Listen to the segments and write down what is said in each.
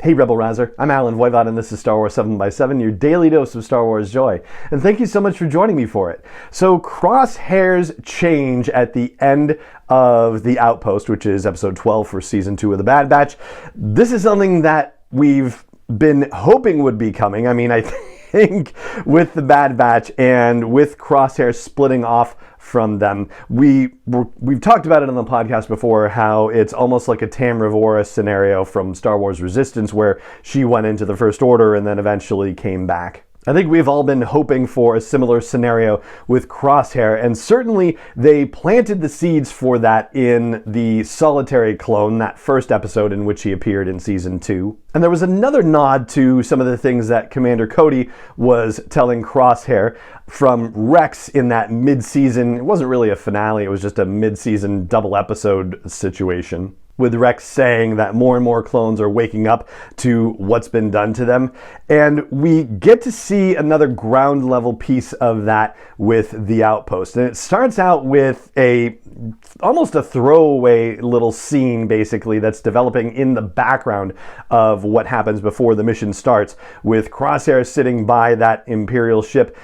Hey Rebel Rouser, I'm Alan Voivod and this is Star Wars 7x7, your daily dose of Star Wars joy. And thank you so much for joining me for it. So Crosshair's change at the end of The Outpost, which is episode 12 for season 2 of The Bad Batch, this is something that we've been hoping would be coming. I mean, I think with The Bad Batch and with Crosshair splitting off from them, we've talked about it on the podcast before, how it's almost like a Tamra Vora scenario from Star Wars Resistance, where she went into the First Order and then eventually came back. I think we've all been hoping for a similar scenario with Crosshair, and certainly they planted the seeds for that in the Solitary Clone, that first episode in which he appeared in season 2. And there was another nod to some of the things that Commander Cody was telling Crosshair from Rex in that mid-season. It wasn't really a finale, it was just a mid-season double episode situation, with Rex saying that more and more clones are waking up to what's been done to them. And we get to see another ground level piece of that with The Outpost. And it starts out with almost a throwaway little scene, basically, that's developing in the background of what happens before the mission starts, with Crosshair sitting by that Imperial ship,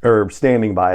or standing by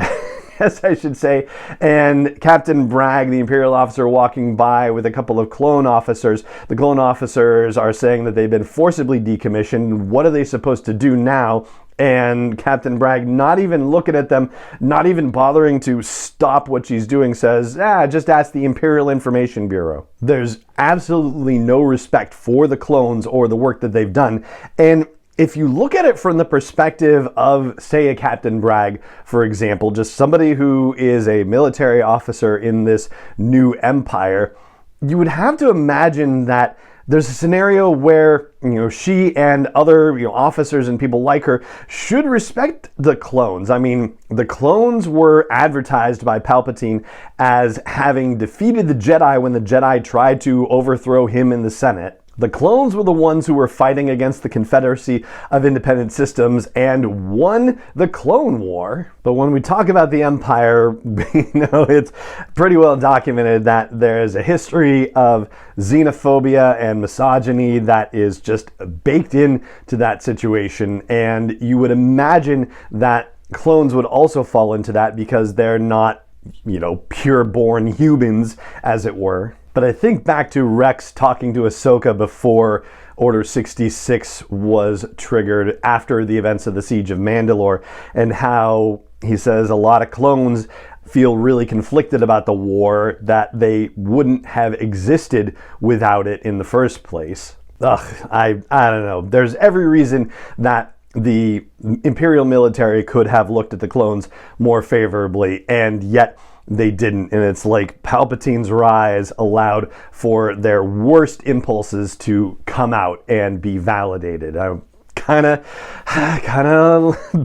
yes, I should say, and Captain Bragg, the Imperial officer, walking by with a couple of clone officers. The clone officers are saying that they've been forcibly decommissioned. What are they supposed to do now? And Captain Bragg, not even looking at them, not even bothering to stop what she's doing, says, just ask the Imperial Information Bureau. There's absolutely no respect for the clones or the work that they've done. And if you look at it from the perspective of, say, a Captain Bragg, for example, just somebody who is a military officer in this new empire, you would have to imagine that there's a scenario where, she and other, officers and people like her should respect the clones. I mean, the clones were advertised by Palpatine as having defeated the Jedi when the Jedi tried to overthrow him in the Senate. The clones were the ones who were fighting against the Confederacy of Independent Systems and won the Clone War. But when we talk about the Empire, it's pretty well documented that there is a history of xenophobia and misogyny that is just baked into that situation. And you would imagine that clones would also fall into that because they're not, pure-born humans, as it were. But I think back to Rex talking to Ahsoka before Order 66 was triggered after the events of the Siege of Mandalore, and how he says a lot of clones feel really conflicted about the war, that they wouldn't have existed without it in the first place. I don't know. There's every reason that the Imperial military could have looked at the clones more favorably, and yet they didn't. And it's like Palpatine's rise allowed for their worst impulses to come out and be validated. Kind of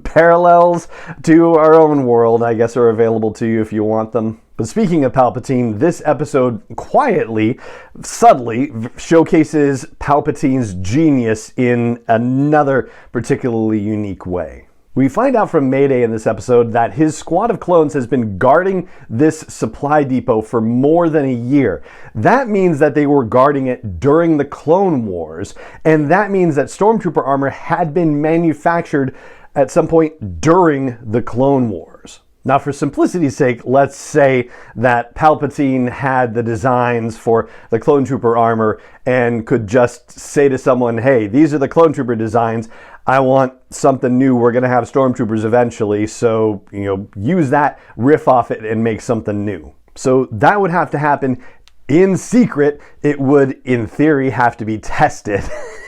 parallels to our own world, I guess, are available to you if you want them. But speaking of Palpatine, this episode quietly, subtly showcases Palpatine's genius in another particularly unique way. We find out from Mayday in this episode that his squad of clones has been guarding this supply depot for more than a year. That means that they were guarding it during the Clone Wars, and that means that stormtrooper armor had been manufactured at some point during the Clone Wars. Now, for simplicity's sake, let's say that Palpatine had the designs for the clone trooper armor and could just say to someone, hey, these are the clone trooper designs. I want something new. We're going to have stormtroopers eventually. So, use that, riff off it, and make something new. So that would have to happen in secret. It would, in theory, have to be tested.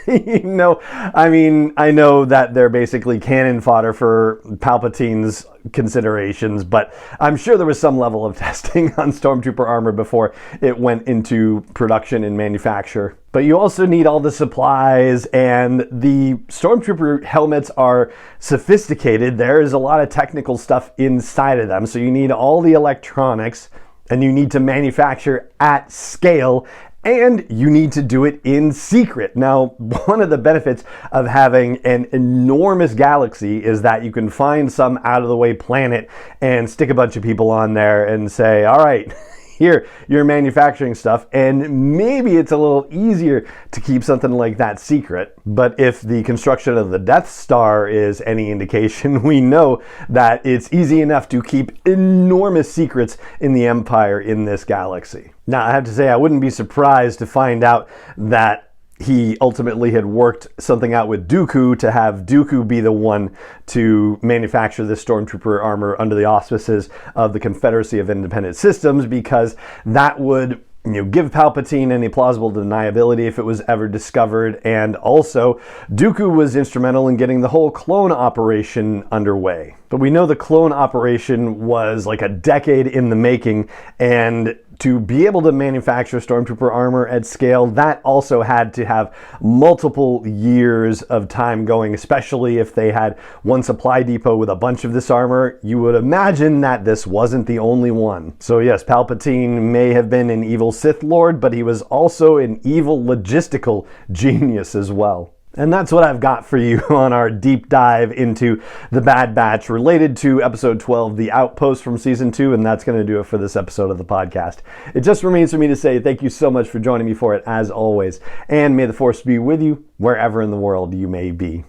I know that they're basically cannon fodder for Palpatine's considerations, but I'm sure there was some level of testing on stormtrooper armor before it went into production and manufacture. But you also need all the supplies, and the stormtrooper helmets are sophisticated. There's a lot of technical stuff inside of them, so you need all the electronics, and you need to manufacture at scale, and you need to do it in secret. Now, one of the benefits of having an enormous galaxy is that you can find some out-of-the-way planet and stick a bunch of people on there and say, all right, here you're manufacturing stuff, and maybe it's a little easier to keep something like that secret. But if the construction of the Death Star is any indication, we know that it's easy enough to keep enormous secrets in the Empire in this galaxy. Now, I have to say, I wouldn't be surprised to find out that he ultimately had worked something out with Dooku to have Dooku be the one to manufacture this stormtrooper armor under the auspices of the Confederacy of Independent Systems, because that would give Palpatine any plausible deniability if it was ever discovered. And also, Dooku was instrumental in getting the whole clone operation underway. But we know the clone operation was like a decade in the making, and to be able to manufacture stormtrooper armor at scale, that also had to have multiple years of time going, especially if they had one supply depot with a bunch of this armor. You would imagine that this wasn't the only one. So yes, Palpatine may have been an evil Sith Lord, but he was also an evil logistical genius as well. And that's what I've got for you on our deep dive into the Bad Batch related to episode 12, The Outpost from season 2, and that's going to do it for this episode of the podcast. It just remains for me to say thank you so much for joining me for it, as always, and may the Force be with you wherever in the world you may be.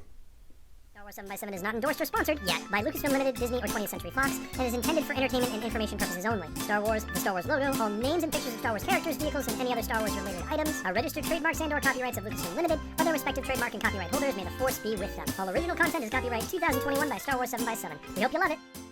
7x7 is not endorsed or sponsored yet by Lucasfilm Limited, Disney, or 20th Century Fox, and is intended for entertainment and information purposes only. Star Wars, the Star Wars logo, all names and pictures of Star Wars characters, vehicles, and any other Star Wars related items are registered trademarks and/or copyrights of Lucasfilm Limited, or their respective trademark and copyright holders. May the Force be with them. All original content is copyright 2021 by Star Wars 7x7. We hope you love it.